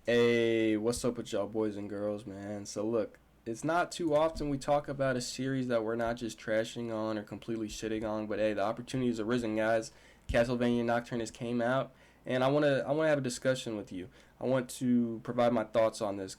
Hey, what's up with y'all boys and girls, man? So look, it's not too often we talk about a series that we're not just trashing on or completely shitting on, but hey, the opportunity has arisen, guys. Castlevania Nocturne has came out, and I wanna have a discussion with you. I want to provide my thoughts on this,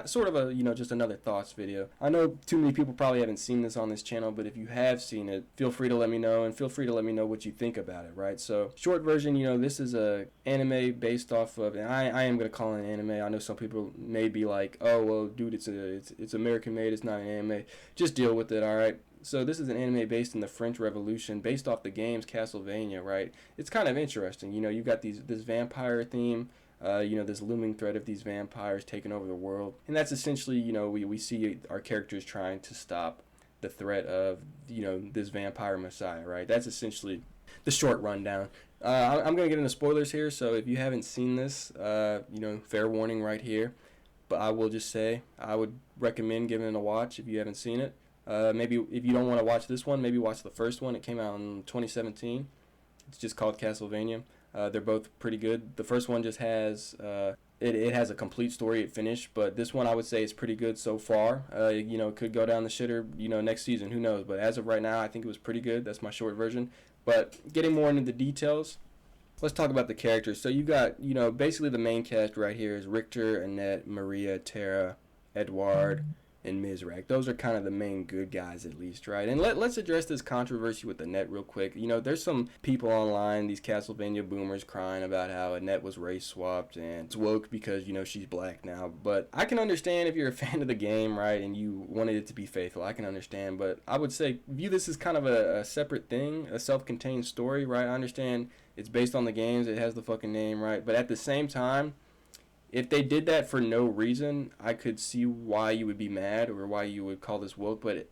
sort of a just another thoughts video. I know too many people probably haven't seen this on this channel, but if you have seen it, feel free to let me know, and feel free to let me know what you think about it, right? So, short version, this is a anime based off of, and I am gonna call it an anime. I know some people may be like, oh well, dude, it's American made, it's not an anime. Just deal with it, all right. So this is an anime based in the French Revolution, based off the games Castlevania, right? It's kind of interesting. You've got this vampire theme, this looming threat of these vampires taking over the world, and that's essentially, we see our characters trying to stop the threat of, this vampire messiah, right? That's essentially the short rundown. I'm gonna get into spoilers here, so if you haven't seen this, fair warning right here. But I will just say I would recommend giving it a watch if you haven't seen it. Maybe if you don't want to watch this one, maybe watch the first one. It came out in 2017. It's just called Castlevania. They're both pretty good. The first one just has it has a complete story it finished, but this one I would say is pretty good so far. It could go down the shitter, next season. Who knows? But as of right now, I think it was pretty good. That's my short version. But getting more into the details, let's talk about the characters. So you got, basically the main cast right here is Richter, Annette, Maria, Tara, Edward, and Mizrak. Those are kind of the main good guys, at least, right? And let's address this controversy with Annette real quick. There's some people online, these Castlevania boomers, crying about how Annette was race swapped and it's woke because, she's black now. But I can understand if you're a fan of the game, right, and you wanted it to be faithful. I can understand. But I would say view this as kind of a separate thing, a self-contained story, right? I understand it's based on the games. It has the fucking name, right? But at the same time, if they did that for no reason, I could see why you would be mad or why you would call this woke. But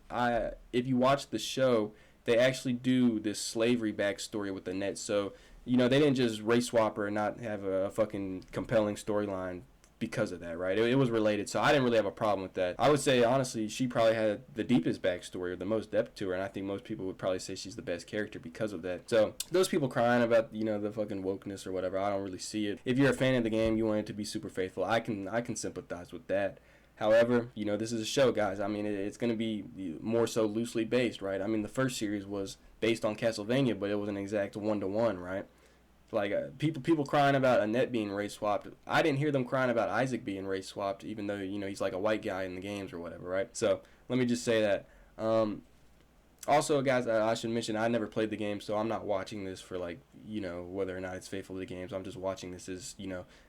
if you watch the show, they actually do this slavery backstory with the net. So, they didn't just race swap her and not have a fucking compelling storyline because of that, right? It was related, so I didn't really have a problem with that. I would say, honestly, she probably had the deepest backstory or the most depth to her, and I think most people would probably say she's the best character because of that. So, those people crying about, the fucking wokeness or whatever, I don't really see it. If you're a fan of the game, you want it to be super faithful, I can sympathize with that. However, this is a show, guys. I mean, it's going to be more so loosely based, right? I mean, the first series was based on Castlevania, but it was an exact one-to-one, right? Like people crying about Annette being race swapped. I didn't hear them crying about Isaac being race swapped, even though he's like a white guy in the games or whatever, right? So let me just say that. Also, guys, I should mention I never played the game, so I'm not watching this for whether or not it's faithful to the games. I'm just watching this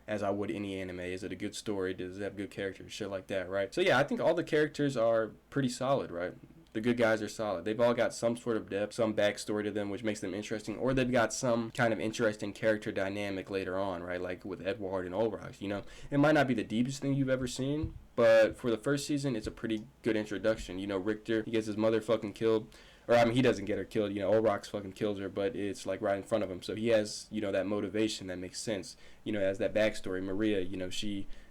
as I would any anime. Is it a good story? Does it have good characters? Shit like that, right? So yeah, I think all the characters are pretty solid, right? The good guys are solid. They've all got some sort of depth, some backstory to them, which makes them interesting, or they've got some kind of interesting character dynamic later on, right? Like with Edward and Ulrich, It might not be the deepest thing you've ever seen, but for the first season, it's a pretty good introduction. Richter, he gets his mother fucking killed. Or, I mean, he doesn't get her killed. Ulrich fucking kills her, but it's, like, right in front of him. So he has, that motivation that makes sense. As that backstory. Maria,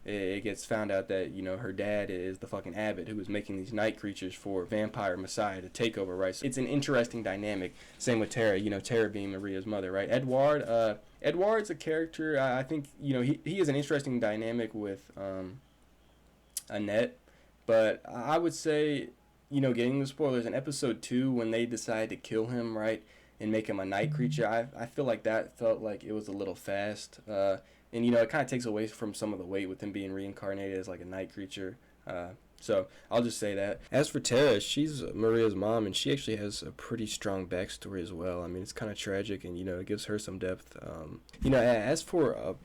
it gets found out that, her dad is the fucking abbot who was making these night creatures for vampire messiah to take over, right? So it's an interesting dynamic. Same with Tara, Tara being Maria's mother, right? Edward's a character, I think, he is an interesting dynamic with Annette. But I would say, getting the spoilers, in episode 2, when they decide to kill him, right, and make him a night creature, I feel like that felt like it was a little fast. And, it kind of takes away from some of the weight with him being reincarnated as, like, a night creature. So I'll just say that. As for Tara, she's Maria's mom, and she actually has a pretty strong backstory as well. I mean, it's kind of tragic, and, it gives her some depth. As for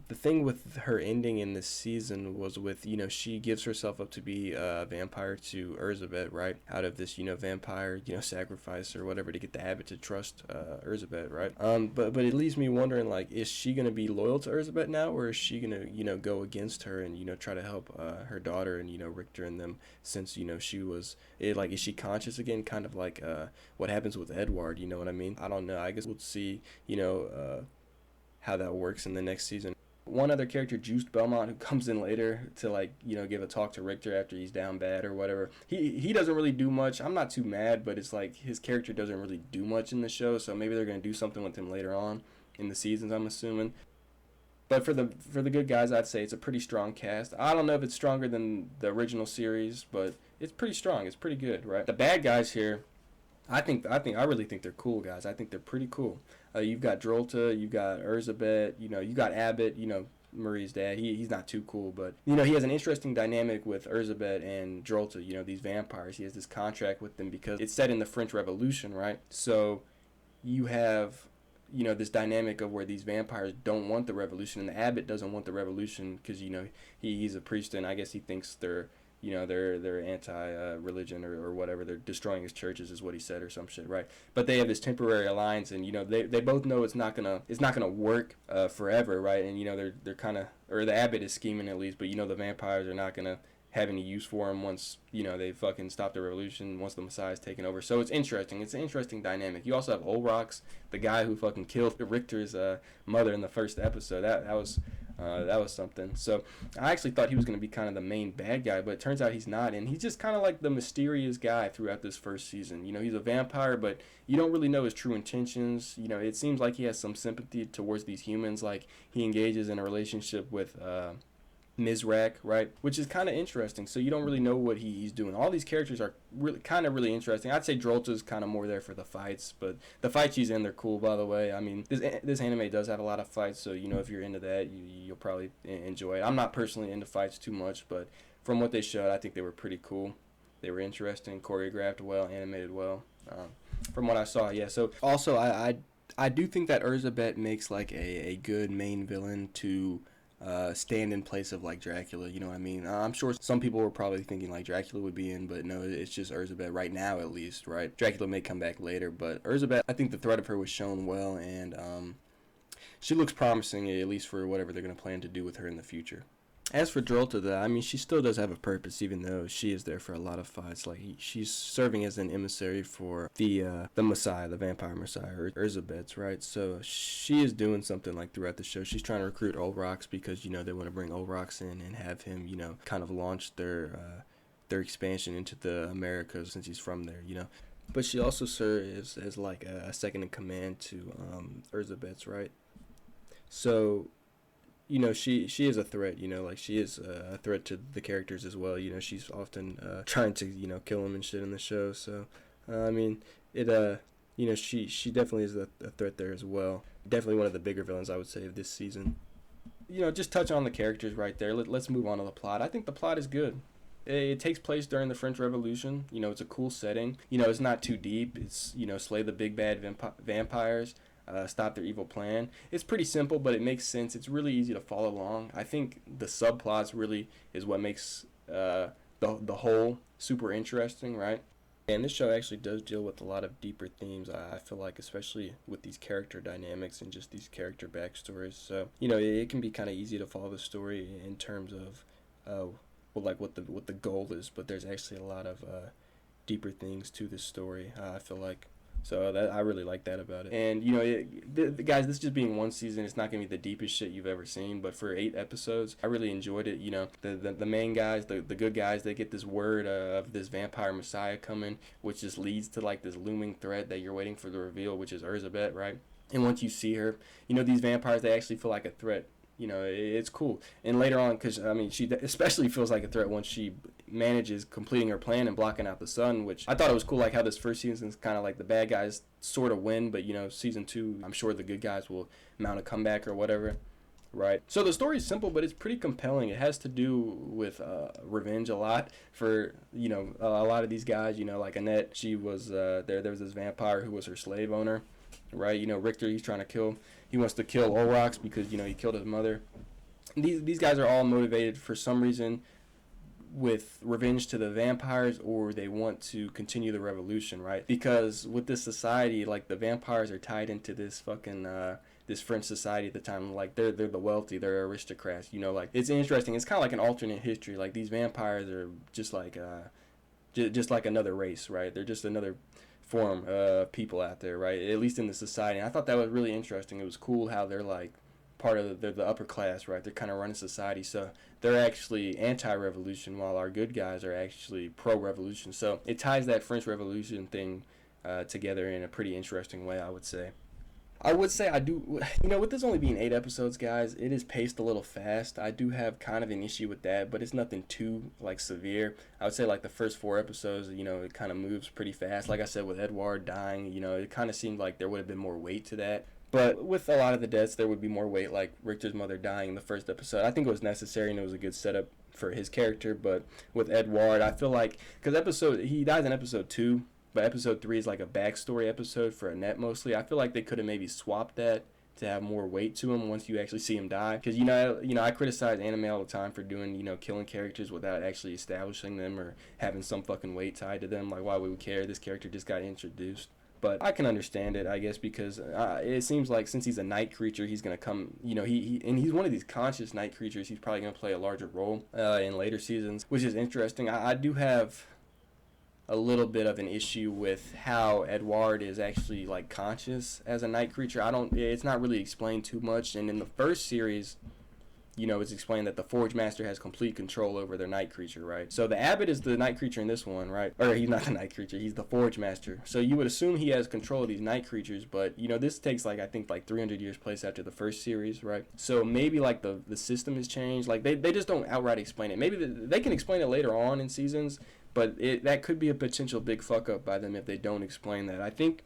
the thing with her ending in this season was with, she gives herself up to be a vampire to Elizabeth, right? Out of this, vampire, sacrifice or whatever to get the abbot to trust Elizabeth, right? But it leaves me wondering, like, is she going to be loyal to Elizabeth now, or is she going to, go against her and, try to help her daughter and, Richter and them since, she was, is she conscious again? Kind of like what happens with Edward, you know what I mean? I don't know. I guess we'll see, how that works in the next season. One other character, Juiced Belmont, who comes in later to give a talk to Richter after he's down bad or whatever. He doesn't really do much. I'm not too mad, but it's like his character doesn't really do much in the show, so maybe they're going to do something with him later on in the seasons, I'm assuming. But for the good guys, I'd say it's a pretty strong cast. I don't know if it's stronger than the original series, but it's pretty strong. It's pretty good, right? The bad guys here, I really think they're cool guys. I think they're pretty cool. You've got Drolta, you've got Erzabet, you got Abbott, Marie's dad. He's not too cool, but he has an interesting dynamic with Erzabet and Drolta. These vampires. He has this contract with them because it's set in the French Revolution, right? So you have this dynamic of where these vampires don't want the revolution, and the abbot doesn't want the revolution because he's a priest, and I guess he thinks they're anti-religion or whatever. They're destroying his churches is what he said or some shit, right? But they have this temporary alliance, and they both know it's not gonna work forever, right? And they're kind of, or the abbot is scheming at least, but the vampires are not gonna have any use for him once they fucking stop the revolution, once the Messiah's taken over. So it's interesting. It's an interesting dynamic. You also have Olrox, the guy who fucking killed Richter's mother in the first episode. That was something. So I actually thought he was going to be kind of the main bad guy, but it turns out he's not. And he's just kind of like the mysterious guy throughout this first season. He's a vampire, but you don't really know his true intentions. It seems like he has some sympathy towards these humans. Like he engages in a relationship with Mizrak, right? Which is kind of interesting. So you don't really know what he's doing. All these characters are really interesting. I'd say Drolta's kind of more there for the fights, but the fights she's in, they're cool, by the way. I mean, this anime does have a lot of fights, so if you're into that, you'll probably enjoy it. I'm not personally into fights too much, but from what they showed, I think they were pretty cool. They were interesting, choreographed well, animated well. From what I saw, yeah. So also, I do think that Erzabet makes like a good main villain to stand in place of like Dracula, you know what I mean? I'm sure some people were probably thinking like Dracula would be in, but no, it's just Erzabet right now at least, right? Dracula may come back later, but Erzabet, I think the threat of her was shown well, and she looks promising, at least for whatever they're going to plan to do with her in the future. As for Drolta, though, I mean, she still does have a purpose, even though she is there for a lot of fights. Like she's serving as an emissary for the Messiah, the vampire Messiah, or Erzabet's, right? So she is doing something like throughout the show. She's trying to recruit Olrox because they want to bring Olrox in and have him, kind of launch their expansion into the Americas since he's from there, But she also serves as like a second in command to Erzabet's, right? So she is a threat, like she is a threat to the characters as well. She's often trying to, kill them and shit in the show. So, I mean, she definitely is a threat there as well. Definitely one of the bigger villains, I would say, of this season. Just touch on the characters right there. Let's move on to the plot. I think the plot is good. It takes place during the French Revolution. It's a cool setting. It's not too deep. It's, slay the big bad vampires. Stop their evil plan. It's pretty simple, but it makes sense. It's really easy to follow along. I think the subplots really is what makes the whole super interesting, right? And this show actually does deal with a lot of deeper themes, I feel like, especially with these character dynamics and just these character backstories. So, it can be kind of easy to follow the story in terms of what the goal is, but there's actually a lot of deeper things to this story, I feel like. So I really like that about it. And, guys, this just being one season, it's not going to be the deepest shit you've ever seen. But for 8 episodes, I really enjoyed it. The main guys, the good guys, they get this word of this vampire messiah coming, which just leads to, like, this looming threat that you're waiting for the reveal, which is Erzabet, right? And once you see her, these vampires, they actually feel like a threat. It's cool. And later on, because, I mean, she especially feels like a threat once she manages completing her plan and blocking out the sun, which I thought it was cool, like how this first season is kind of like the bad guys sort of win, but, season 2, I'm sure the good guys will mount a comeback or whatever, right? So the story's simple, but it's pretty compelling. It has to do with revenge a lot for, a lot of these guys, like Annette, she was, there was this vampire who was her slave owner, right? Richter, he wants to kill Olrox because, he killed his mother. These guys are all motivated for some reason with revenge to the vampires, or they want to continue the revolution, right? Because with this society, like, the vampires are tied into this fucking this French society at the time. Like, they're the wealthy, they're aristocrats, like, it's interesting. It's kind of like an alternate history. Like, these vampires are just like another race, right? They're just another form of people out there, right? At least in the society. And I thought that was really interesting. It was cool how they're like part of they're the upper class, right? They're kind of running society, so they're actually anti-revolution, while our good guys are actually pro-revolution. So it ties that French Revolution thing together in a pretty interesting way, I would say. I would say I do, with this only being 8 episodes, guys, it is paced a little fast. I do have kind of an issue with that, but it's nothing too, like, severe. I would say, like, the first 4 episodes, it kind of moves pretty fast. Like I said, with Edward dying, it kind of seemed like there would have been more weight to that. But with a lot of the deaths, there would be more weight, like Richter's mother dying in the first episode. I think it was necessary and it was a good setup for his character. But with Edward, I feel like, because he dies in episode 2, but episode 3 is like a backstory episode for Annette mostly. I feel like they could have maybe swapped that to have more weight to him once you actually see him die. Because I criticize anime all the time for doing killing characters without actually establishing them or having some fucking weight tied to them. Like, why would we care? This character just got introduced. But I can understand it, I guess, because it seems like since he's a night creature, he's gonna come. And he's one of these conscious night creatures. He's probably gonna play a larger role in later seasons, which is interesting. I do have a little bit of an issue with how Edward is actually like conscious as a night creature. It's not really explained too much, and in the first series, it's explained that the Forge Master has complete control over their night creature, right? So the Abbot is the night creature in this one, right? Or he's not the night creature, he's the Forge Master. So you would assume he has control of these night creatures, but this takes I think 300 years place after the first series, right? So maybe the system has changed. Like they just don't outright explain it. Maybe they can explain it later on in seasons, but that could be a potential big fuck up by them if they don't explain that. I think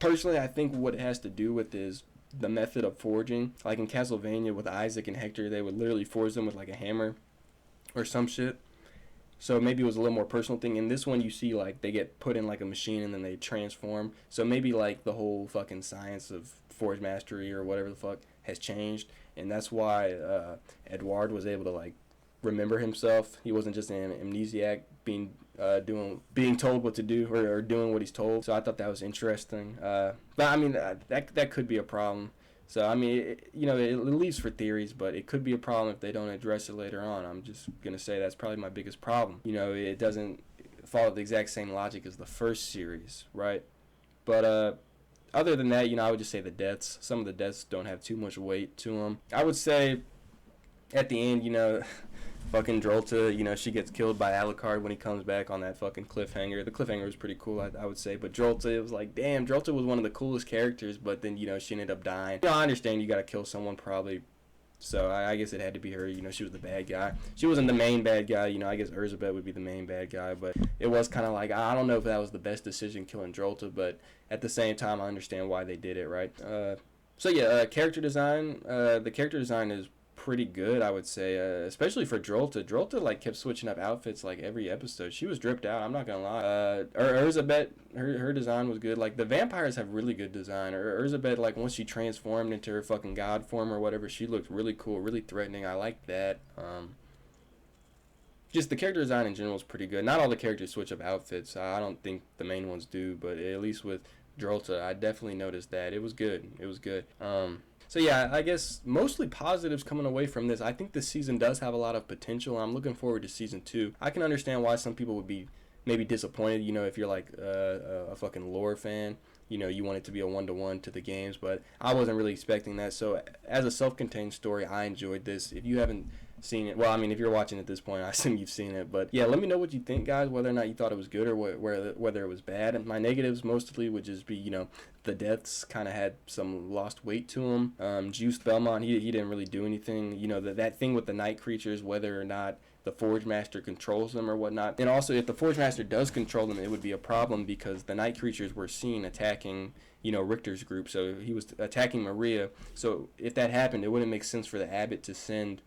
what it has to do with is the method of forging. Like in Castlevania with Isaac and Hector, they would literally forge them with like a hammer or some shit. So maybe it was a little more personal thing. In this one, you see they get put in like a machine and then they transform. So maybe the whole fucking science of forge mastery or whatever the fuck has changed, and that's why Edward was able to remember himself. He wasn't just an amnesiac being told what to do or doing what he's told. So I thought that was interesting. But I mean that could be a problem. So I mean it leaves for theories, but it could be a problem if they don't address it later on. I'm just gonna say that's probably my biggest problem. It doesn't follow the exact same logic as the first series, right? But other than that, I would just say the deaths. Some of the deaths don't have too much weight to them. I would say at the end, fucking Drolta, she gets killed by Alucard when he comes back on that fucking cliffhanger. The cliffhanger was pretty cool, I would say. But Drolta, it was damn, Drolta was one of the coolest characters, but then, she ended up dying. I understand you gotta kill someone probably. So I guess it had to be her. She was the bad guy. She wasn't the main bad guy. I guess Erzsébet would be the main bad guy. But it was kind of I don't know if that was the best decision killing Drolta, but at the same time, I understand why they did it, right? So yeah, character design. The character design is pretty good, I would say, especially for Drolta. Drolta kept switching up outfits every episode. She was dripped out, I'm not gonna lie. Erzsébet, her design was good. The vampires have really good design. Erzsébet, once she transformed into her fucking god form or whatever, she looked really cool, really threatening. I liked that. Just the character design in general is pretty good. Not all the characters switch up outfits. I don't think the main ones do, but at least with Drolta, I definitely noticed that. It was good. So yeah, I guess mostly positives coming away from this. I think this season does have a lot of potential. I'm looking forward to season 2. I can understand why some people would be maybe disappointed, if you're a fucking lore fan. You want it to be a one-to-one to the games, but I wasn't really expecting that. So as a self-contained story, I enjoyed this. If you haven't seen it, well, I mean, if you're watching at this point, I assume you've seen it. But yeah, let me know what you think, guys, whether or not you thought it was good or whether it was bad. And my negatives mostly would just be, the deaths kind of had some lost weight to them. Juice Belmont, he didn't really do anything. That thing with the night creatures, whether or not the Forge Master controls them or whatnot. And also, if the Forge Master does control them, it would be a problem because the night creatures were seen attacking, Richter's group. So he was attacking Maria. So if that happened, it wouldn't make sense for the Abbot to send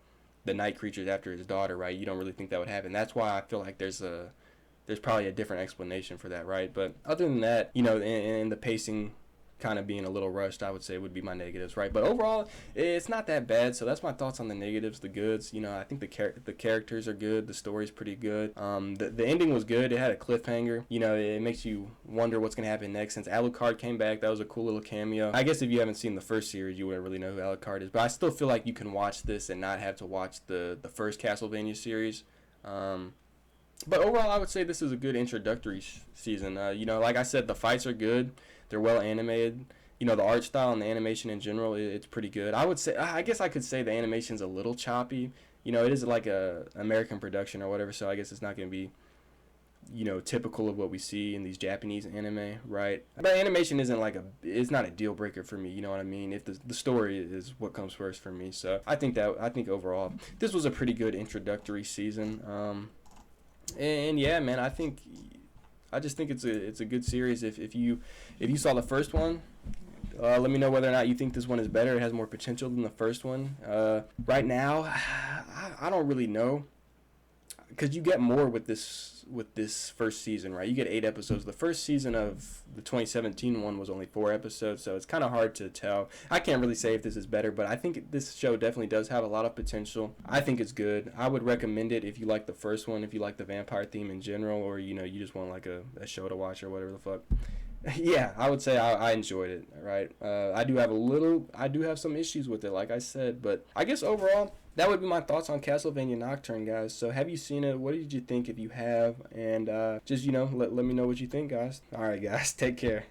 the night creatures after his daughter, right? You don't really think that would happen. That's why I feel like there's probably a different explanation for that, right? But other than that, and the pacing kind of being a little rushed, I would say would be my negatives, right? But overall, it's not that bad. So that's my thoughts on the negatives. The goods, I think the characters are good. The story's pretty good. The ending was good. It had a cliffhanger. It makes you wonder what's gonna happen next. Since Alucard came back, that was a cool little cameo. I guess if you haven't seen the first series, you wouldn't really know who Alucard is. But I still feel like you can watch this and not have to watch the first Castlevania series. But overall, I would say this is a good introductory season. Like I said, the fights are good. They're well animated. The art style and the animation in general, it's pretty good. I guess I could say the animation's a little choppy. It is like a American production or whatever, so I guess it's not going to be typical of what we see in these Japanese anime, right? But animation isn't it's not a deal breaker for me, you know what I mean? If the story is what comes first for me. So I think overall this was a pretty good introductory season. And yeah, man, I just think it's a good series. If you saw the first one, let me know whether or not you think this one is better. It has more potential than the first one. Right now, I don't really know, because you get more with this first season, right? You get 8 episodes. The first season of the 2017 one was only 4 episodes, so it's kind of hard to tell. I can't really say if this is better, but I think this show definitely does have a lot of potential. I think it's good. I would recommend it if you like the first one, if you like the vampire theme in general, or you just want like a show to watch or whatever the fuck. Yeah, I would say I enjoyed it, right? I do have some issues with it, like I said, but I guess overall, that would be my thoughts on Castlevania Nocturne, guys. So have you seen it? What did you think if you have? And just, let me know what you think, guys. All right, guys, take care.